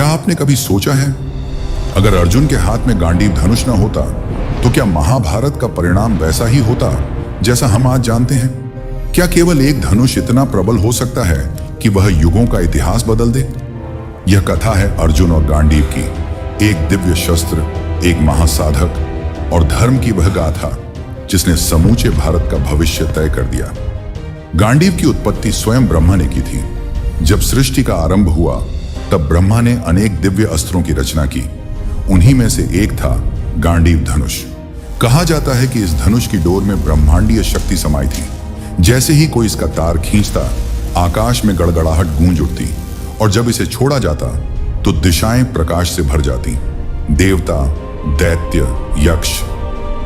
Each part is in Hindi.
क्या आपने कभी सोचा है, अगर अर्जुन के हाथ में गांडीव धनुष न होता तो क्या महाभारत का परिणाम वैसा ही होता जैसा हम आज जानते हैं? क्या केवल एक धनुष इतना प्रबल हो सकता है कि वह युगों का इतिहास बदल दे? यह कथा है अर्जुन और गांडीव की, एक दिव्य शस्त्र, एक महासाधक और धर्म की वह गाथा जिसने समूचे भारत का भविष्य तय कर दिया। गांडीव की उत्पत्ति स्वयं ब्रह्मा ने की थी। जब सृष्टि का आरंभ हुआ तब ब्रह्मा ने अनेक दिव्य अस्त्रों की रचना की। उन्हीं में से एक था गांडीव धनुष। कहा जाता है कि इस धनुष की डोर में ब्रह्मांडीय शक्ति समाई थी। जैसे ही कोई इसका तार खींचता, आकाश में गड़गड़ाहट गूंज उठती और जब इसे छोड़ा जाता तो दिशाएं प्रकाश से भर जाती। देवता, दैत्य, यक्ष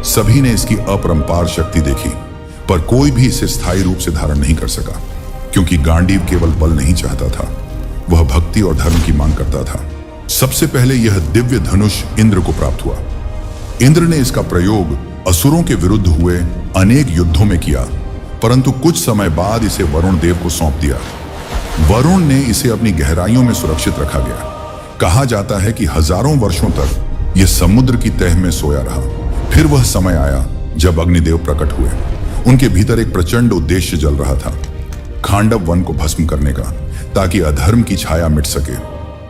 सभी ने इसकी अपरंपार शक्ति देखी, पर कोई भी इसे स्थायी रूप से धारण नहीं कर सका, क्योंकि गांडीव केवल बल नहीं चाहता था, वह भक्ति और धर्म की मांग करता था। सबसे पहले यह दिव्य धनुष इंद्र को प्राप्त हुआ। इंद्र ने इसका प्रयोग असुरों के विरुद्ध हुए अनेक युद्धों में किया, परंतु कुछ समय बाद इसे वरुण देव को सौंप दिया। वरुण ने इसे अपनी गहराइयों में सुरक्षित रखा गया। कहा जाता है कि हजारों वर्षों तक यह समुद्र की तह में सोया रहा। फिर वह समय आया जब अग्निदेव प्रकट हुए। उनके भीतर एक प्रचंड उद्देश्य जल रहा था, खांडव वन को भस्म करने का, ताकि अधर्म की छाया मिट सके।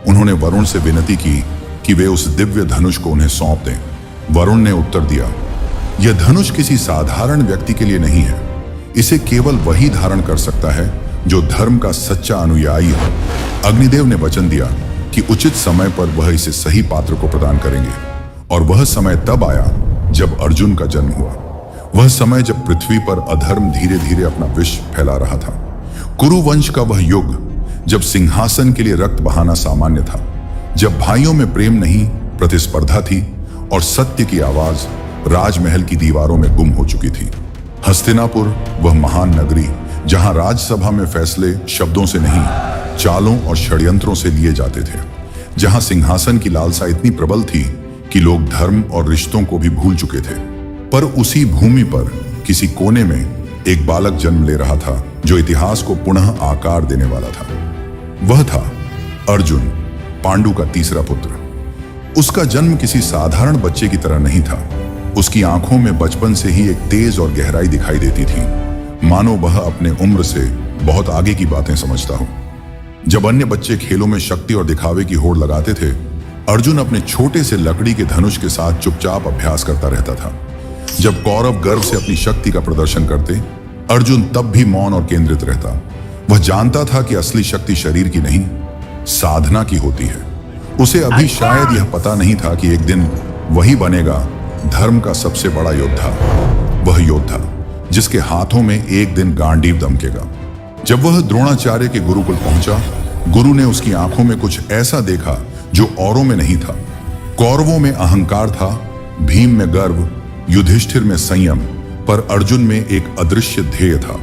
उन्होंने वरुण से विनती की कि वे उस दिव्य धनुष को उन्हें सौंप दें। वरुण ने उत्तर दिया, यह धनुष किसी साधारण व्यक्ति के लिए नहीं है। इसे केवल वही धारण कर सकता है जो धर्म का सच्चा अनुयायी है। अग्निदेव ने वचन दिया कि उचित समय पर वह इसे सही पात्र को प्रदान करेंगे, और वह समय तब आया जब अर्जुन का जन्म हुआ। वह समय जब पृथ्वी पर अधर्म धीरे धीरे अपना विष फैला रहा था। कुरु वंश का वह युग जब सिंहासन के लिए रक्त बहाना सामान्य था, जब भाइयों में प्रेम नहीं प्रतिस्पर्धा थी और सत्य की आवाज राजमहल की दीवारों में गुम हो चुकी थी। हस्तिनापुर, वह महान नगरी जहां राज्यसभा में फैसले शब्दों से नहीं, चालों और षड्यंत्रों से लिए जाते थे, जहां सिंहासन की लालसा इतनी प्रबल थी कि लोग धर्म और रिश्तों को भी भूल चुके थे। पर उसी भूमि पर किसी कोने में एक बालक जन्म ले रहा था जो इतिहास को पुनः आकार देने वाला था। वह था अर्जुन, पांडु का तीसरा पुत्र। उसका जन्म किसी साधारण बच्चे की तरह नहीं था। उसकी आंखों में बचपन से ही एक तेज और गहराई दिखाई देती थी, मानो वह अपने उम्र से बहुत आगे की बातें समझता हो। जब अन्य बच्चे खेलों में शक्ति और दिखावे की होड़ लगाते थे, अर्जुन अपने छोटे से लकड़ी के धनुष के साथ चुपचाप अभ्यास करता रहता था। जब कौरव गर्व से अपनी शक्ति का प्रदर्शन करते, अर्जुन तब भी मौन और केंद्रित रहता। वह जानता था कि असली शक्ति शरीर की नहीं, साधना की होती है। उसे अभी शायद यह पता नहीं था कि एक दिन वही बनेगा धर्म का सबसे बड़ा योद्धा, वह योद्धा जिसके हाथों में एक दिन गांडीव दमकेगा। जब वह द्रोणाचार्य के गुरुकुल पहुंचा, गुरु ने उसकी आंखों में कुछ ऐसा देखा जो औरों में नहीं था। कौरवों में अहंकार था, भीम में गर्व, युधिष्ठिर में संयम, पर अर्जुन में एक अदृश्य ध्येय था।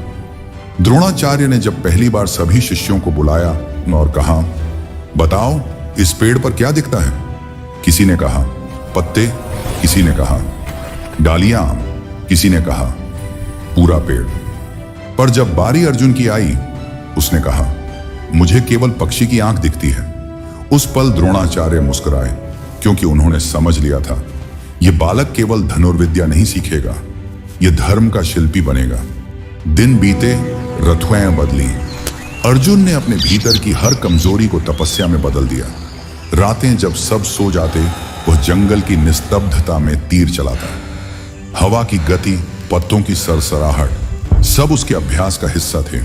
द्रोणाचार्य ने जब पहली बार सभी शिष्यों को बुलाया और कहा, बताओ इस पेड़ पर क्या दिखता है? किसी ने कहा पत्ते, किसी ने कहा डालियां, किसी ने कहा पूरा पेड़। पर जब बारी अर्जुन की आई, उसने कहा, मुझे केवल पक्षी की आंख दिखती है। उस पल द्रोणाचार्य मुस्कुराए, क्योंकि उन्होंने समझ लिया था यह बालक केवल धनुर्विद्या नहीं सीखेगा, यह धर्म का शिल्पी बनेगा। दिन बीते, रथुएं बदली। अर्जुन ने अपने भीतर की हर कमजोरी को तपस्या में बदल दिया। रातें जब सब सो जाते, वह जंगल की निस्तब्धता में तीर चलाता। हवा की गति, पत्तों की सरसराहट, सब उसके अभ्यास का हिस्सा थे।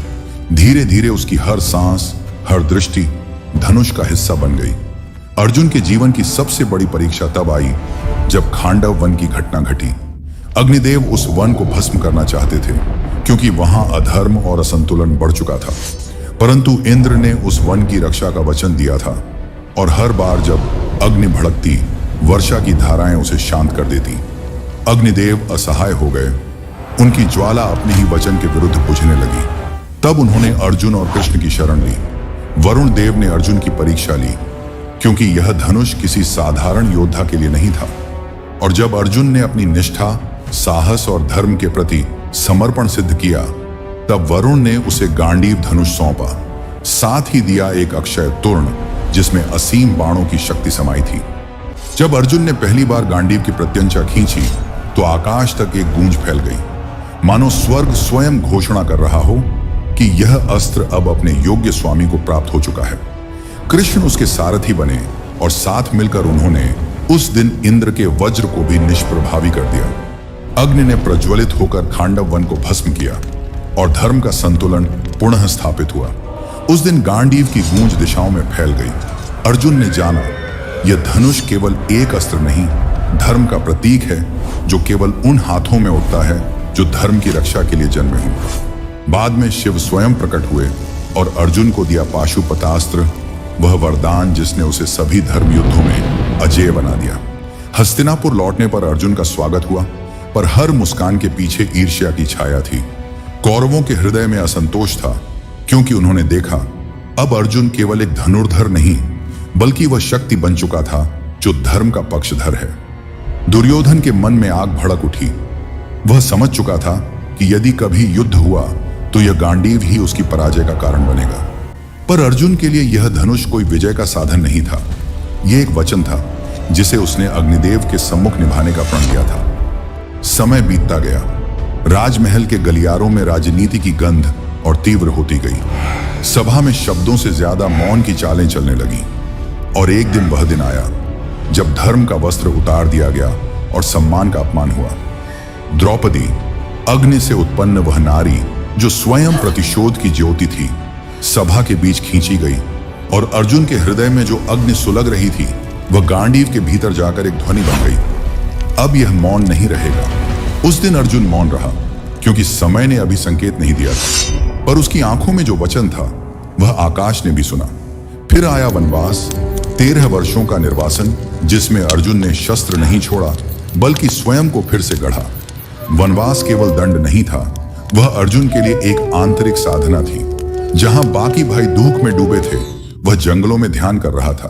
धीरे धीरे उसकी हर सांस, हर दृष्टि धनुष का हिस्सा बन गई। अर्जुन के जीवन की सबसे बड़ी परीक्षा तब आई जब खांडव वन की घटना घटी। अग्निदेव उस वन को भस्म करना चाहते थे, क्योंकि वहां अधर्म और असंतुलन बढ़ चुका था। परंतु इंद्र ने उस वन की रक्षा का वचन दिया था, और हर बार जब अग्नि भड़कती, वर्षा की धाराएं उसे शांत कर देती। अग्निदेव असहाय हो गए। उनकी ज्वाला अपने ही वचन के विरुद्ध बुझने लगी। तब उन्होंने अर्जुन और कृष्ण की शरण ली। वरुण देव ने अर्जुन की परीक्षा ली, क्योंकि यह धनुष किसी साधारण योद्धा के लिए नहीं था। और जब अर्जुन ने अपनी निष्ठा, साहस और धर्म के प्रति समर्पण सिद्ध किया, तब वरुण ने उसे गांडीव धनुष सौंपा। साथ ही दिया एक अक्षय तूर्ण जिसमें असीम बाणों की शक्ति समाई थी। जब अर्जुन ने पहली बार गांडीव की प्रत्यंचा खींची तो आकाश तक एक गूंज फैल गई, मानो स्वर्ग स्वयं घोषणा कर रहा हो कि यह अस्त्र अब अपने योग्य स्वामी को प्राप्त हो चुका है। कृष्ण उसके सारथी बने और साथ मिलकर उन्होंने उस दिन इंद्र के वज्र को भी निष्प्रभावी कर दिया। अग्नि ने प्रज्वलित होकर खांडव वन को भस्म किया और धर्म का संतुलन पुनः स्थापित हुआ। उस दिन गांडीव की गूंज दिशाओं में फैल गई। अर्जुन ने जाना यह धनुष केवल एक अस्त्र नहीं, धर्म का प्रतीक है जो केवल उन हाथों में उठता है जो धर्म की रक्षा के लिए जन्मे हों। बाद में शिव स्वयं प्रकट हुए और अर्जुन को दिया पाशुपतास्त्र, वह वरदान जिसने उसे सभी धर्म युद्धों में अजेय बना दिया। हस्तिनापुर लौटने पर अर्जुन का स्वागत हुआ, पर हर मुस्कान के पीछे ईर्ष्या की छाया थी। कौरवों के हृदय में असंतोष था, क्योंकि उन्होंने देखा अब अर्जुन केवल एक धनुर्धर नहीं, बल्कि वह शक्ति बन चुका था जो धर्म का पक्षधर है। दुर्योधन के मन में आग भड़क उठी। वह समझ चुका था कि यदि कभी युद्ध हुआ तो यह गांडीव ही उसकी पराजय का कारण बनेगा। पर अर्जुन के लिए यह धनुष कोई विजय का साधन नहीं था। यह एक वचन था जिसे उसने अग्निदेव के सम्मुख निभाने का प्रण किया था। समय बीतता गया। राजमहल के गलियारों में राजनीति की गंध और तीव्र होती गई। सभा में शब्दों से ज्यादा मौन की चालें चलने लगी। और एक दिन वह दिन आया जब धर्म का वस्त्र उतार दिया गया और सम्मान का अपमान हुआ। द्रौपदी, अग्नि से उत्पन्न वह नारी जो स्वयं प्रतिशोध की ज्योति थी, सभा के बीच खींची गई और अर्जुन के हृदय में जो अग्नि सुलग रही थी वह गांडीव के भीतर जाकर एक ध्वनि बन गई। अब यह मौन नहीं रहेगा। उस दिन अर्जुन मौन रहा, क्योंकि समय ने अभी संकेत नहीं दिया था, पर उसकी आंखों में जो वचन था वह आकाश ने भी सुना। फिर आया वनवास, 13 वर्षों का निर्वासन, जिसमें अर्जुन ने शस्त्र नहीं छोड़ा बल्कि स्वयं को फिर से गढ़ा। वनवास केवल दंड नहीं था, वह अर्जुन के लिए एक आंतरिक साधना थी। जहां बाकी भाई दुख में डूबे थे, वह जंगलों में ध्यान कर रहा था।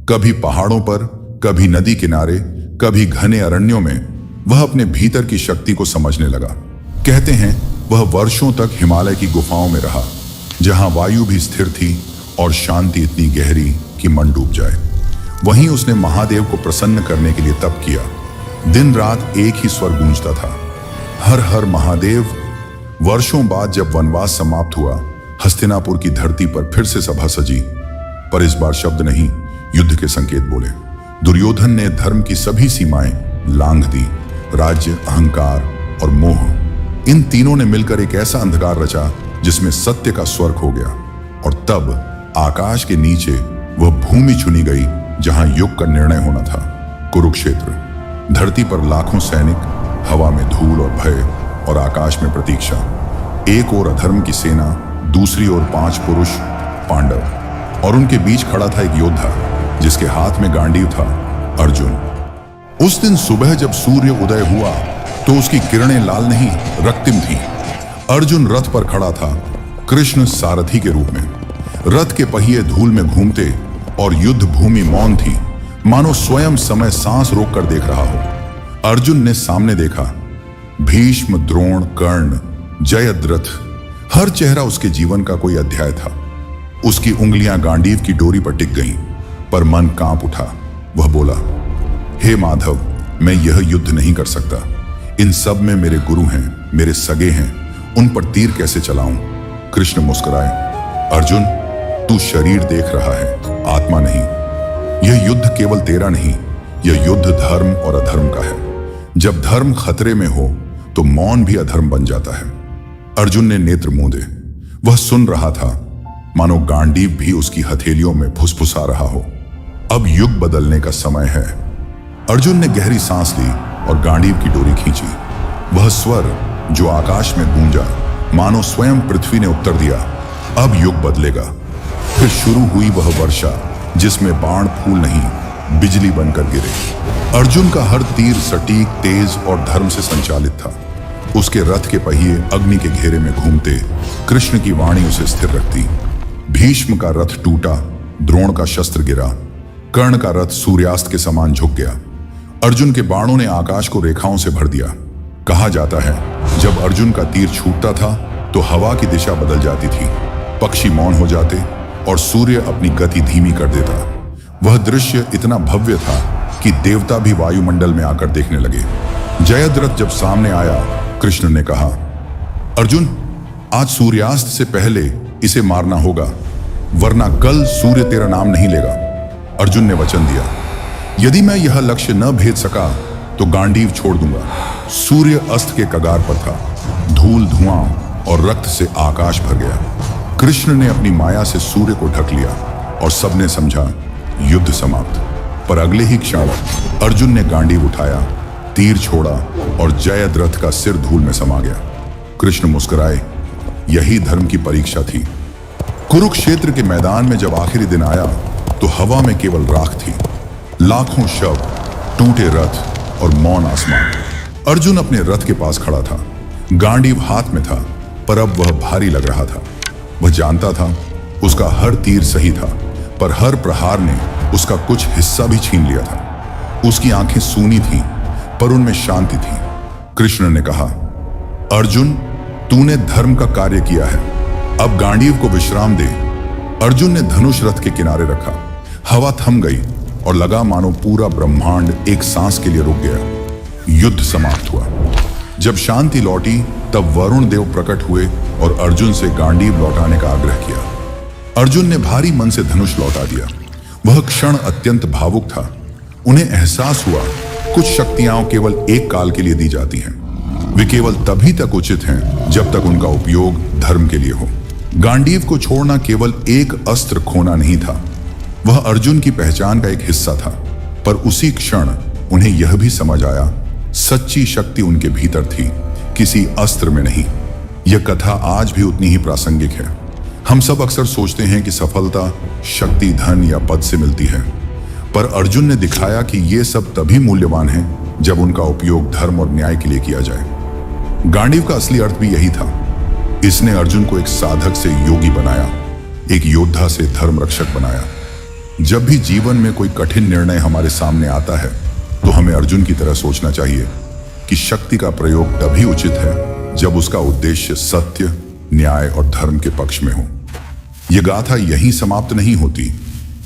कभी पहाड़ों पर, कभी नदी किनारे, कभी घने अरण्यों में वह अपने भीतर की शक्ति को समझने लगा। कहते हैं वह वर्षों तक हिमालय की गुफाओं में रहा, जहां वायु भी स्थिर थी और शांति इतनी गहरी कि मन डूब जाए। वहीं उसने महादेव को प्रसन्न करने के लिए तप किया। दिन रात एक ही स्वर गूंजता था, हर हर महादेव। वर्षों बाद जब वनवास समाप्त हुआ, हस्तिनापुर की धरती पर फिर से सभा सजी, पर इस बार शब्द नहीं, युद्ध के संकेत बोले। दुर्योधन ने धर्म की सभी सीमाएं लांघ दी। राज्य, अहंकार और मोह, इन तीनों ने मिलकर एक ऐसा अंधकार रचा जिसमें सत्य का स्वर्ग हो गया। और तब आकाश के नीचे वह भूमि चुनी गई जहां युग का निर्णय होना था। कुरुक्षेत्र। धरती पर लाखों सैनिक, हवा में धूल और भय, और आकाश में प्रतीक्षा। एक ओर अधर्म की सेना, दूसरी ओर 5 पुरुष पांडव, और उनके बीच खड़ा था एक योद्धा जिसके हाथ में गांडीव था, अर्जुन। उस दिन सुबह जब सूर्य उदय हुआ तो उसकी किरणें लाल नहीं, रक्तिम थी। अर्जुन रथ पर खड़ा था, कृष्ण सारथी के रूप में। रथ के पहिए धूल में घूमते और युद्ध भूमि मौन थी, मानो स्वयं समय सांस रोक कर देख रहा हो। अर्जुन ने सामने देखा, भीष्म, द्रोण, कर्ण, जयद्रथ, हर चेहरा उसके जीवन का कोई अध्याय था। उसकी उंगलियां गांडीव की डोरी पर टिक गईं, पर मन कांप उठा। वह बोला, हे माधव, मैं यह युद्ध नहीं कर सकता। इन सब में मेरे गुरु हैं, मेरे सगे हैं, उन पर तीर कैसे चलाऊं? कृष्ण मुस्कुराए, अर्जुन, तू शरीर देख रहा है, आत्मा नहीं। यह युद्ध केवल तेरा नहीं, यह युद्ध धर्म और अधर्म का है। जब धर्म खतरे में हो तो मौन भी अधर्म बन जाता है। अर्जुन ने नेत्र मूंदे। वह सुन रहा था, मानो गांडीव भी उसकी हथेलियों में फुसफुसा रहा हो। अब युग बदलने का समय है। अर्जुन ने गहरी सांस ली और गांडीव की डोरी खींची। वह स्वर जो आकाश में गूंजा, मानो स्वयं पृथ्वी ने उत्तर दिया, अब युग बदलेगा। फिर शुरू हुई वह वर्षा, जिसमें बाण फूल नहीं, बिजली बनकर गिरे। अर्जुन का हर तीर सटीक, तेज और धर्म से संचालित था। उसके रथ के पहिए अग्नि के घेरे में घूमते, कृष्ण की वाणी उसे स्थिर रखती। भीष्म का रथ टूटा, द्रोण का शस्त्र गिरा, कर्ण का रथ सूर्यास्त के समान झुक गया। अर्जुन के बाणों ने आकाश को रेखाओं से भर दिया। कहा जाता है, जब अर्जुन का तीर छूटता था तो हवा की दिशा बदल जाती थी, पक्षी मौन हो जाते, और सूर्य अपनी गति धीमी कर देता। वह दृश्य इतना भव्य था कि देवता भी वायुमंडल में आकर देखने लगे। जयद्रथ जब सामने आया, कृष्ण ने कहा, अर्जुन, आज सूर्यास्त से पहले इसे मारना होगा, वरना कल सूर्य तेरा नाम नहीं लेगा। अर्जुन ने वचन दिया, यदि मैं यह लक्ष्य न भेद सका तो गांडीव छोड़ दूंगा। सूर्य अस्त के कगार पर था। धूल, धुआं और रक्त से आकाश भर गया। कृष्ण ने अपनी माया से सूर्य को ढक लिया और सबने समझा युद्ध समाप्त। पर अगले ही क्षण अर्जुन ने गांडीव उठाया, तीर छोड़ा और जयद्रथ का सिर धूल में समा गया। कृष्ण मुस्कुराए। यही धर्म की परीक्षा थी। कुरुक्षेत्र के मैदान में जब आखिरी दिन आया तो हवा में केवल राख थी, लाखों शव, टूटे रथ और मौन आसमान। अर्जुन अपने रथ के पास खड़ा था, गांडीव हाथ में था, पर अब वह भारी लग रहा था। वह जानता था उसका हर तीर सही था, पर हर प्रहार ने उसका कुछ हिस्सा भी छीन लिया था। उसकी आंखें सूनी थीं, पर उनमें शांति थी। कृष्ण ने कहा, अर्जुन, तूने धर्म का कार्य किया है, अब गांडीव को विश्राम दे। अर्जुन ने धनुष रथ के किनारे रखा। हवा थम गई और लगा मानो पूरा ब्रह्मांड एक सांस के लिए रुक गया। युद्ध समाप्त हुआ। जब शांति लौटी तब वरुण देव प्रकट हुए और अर्जुन से गांडीव लौटाने का आग्रह किया। अर्जुन ने भारी मन से धनुष लौटा दिया। वह क्षण अत्यंत भावुक था। उन्हें एहसास हुआ कुछ शक्तियां केवल एक काल के लिए दी जाती हैं। वे केवल तभी तक उचित हैं जब तक उनका उपयोग धर्म के लिए हो। गांडीव को छोड़ना केवल एक अस्त्र खोना नहीं था, वह अर्जुन की पहचान का एक हिस्सा था। पर उसी क्षण उन्हें यह भी समझ आया, सच्ची शक्ति उनके भीतर थी, किसी अस्त्र में नहीं। यह कथा आज भी उतनी ही प्रासंगिक है। हम सब अक्सर सोचते हैं कि सफलता शक्ति, धन या पद से मिलती है, पर अर्जुन ने दिखाया कि ये सब तभी मूल्यवान है जब उनका उपयोग धर्म और न्याय के लिए किया जाए। गांडीव का असली अर्थ भी यही था। इसने अर्जुन को एक साधक से योगी बनाया, एक योद्धा से धर्म रक्षक बनाया। जब भी जीवन में कोई कठिन निर्णय हमारे सामने आता है तो हमें अर्जुन की तरह सोचना चाहिए कि शक्ति का प्रयोग तभी उचित है जब उसका उद्देश्य सत्य, न्याय और धर्म के पक्ष में हो। यह गाथा यहीं समाप्त नहीं होती।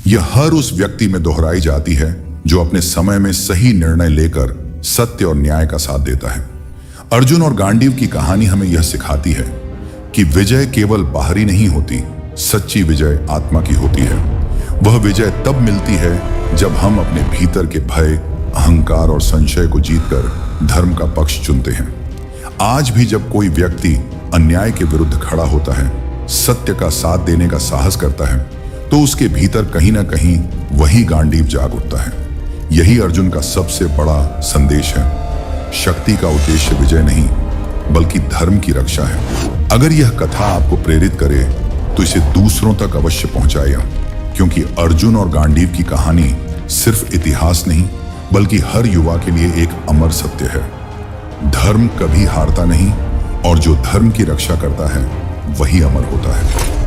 यह हर उस व्यक्ति में दोहराई जाती है जो अपने समय में सही निर्णय लेकर सत्य और न्याय का साथ देता है। अर्जुन और गांडीव की कहानी हमें यह सिखाती है कि विजय केवल बाहरी नहीं होती, सच्ची विजय आत्मा की होती है। वह विजय तब मिलती है जब हम अपने भीतर के भय, अहंकार और संशय को जीतकर धर्म का पक्ष चुनते हैं। आज भी जब कोई व्यक्ति अन्याय के विरुद्ध खड़ा होता है, सत्य का साथ देने का साहस करता है, तो उसके भीतर कहीं ना कहीं वही गांडीव जाग उठता है। यही अर्जुन का सबसे बड़ा संदेश है। शक्ति का उद्देश्य विजय नहीं, बल्कि धर्म की रक्षा है। अगर यह कथा आपको प्रेरित करे तो इसे दूसरों तक अवश्य पहुंचाएगा, क्योंकि अर्जुन और गांडीव की कहानी सिर्फ इतिहास नहीं, बल्कि हर युवा के लिए एक अमर सत्य है। धर्म कभी हारता नहीं, और जो धर्म की रक्षा करता है वही अमर होता है।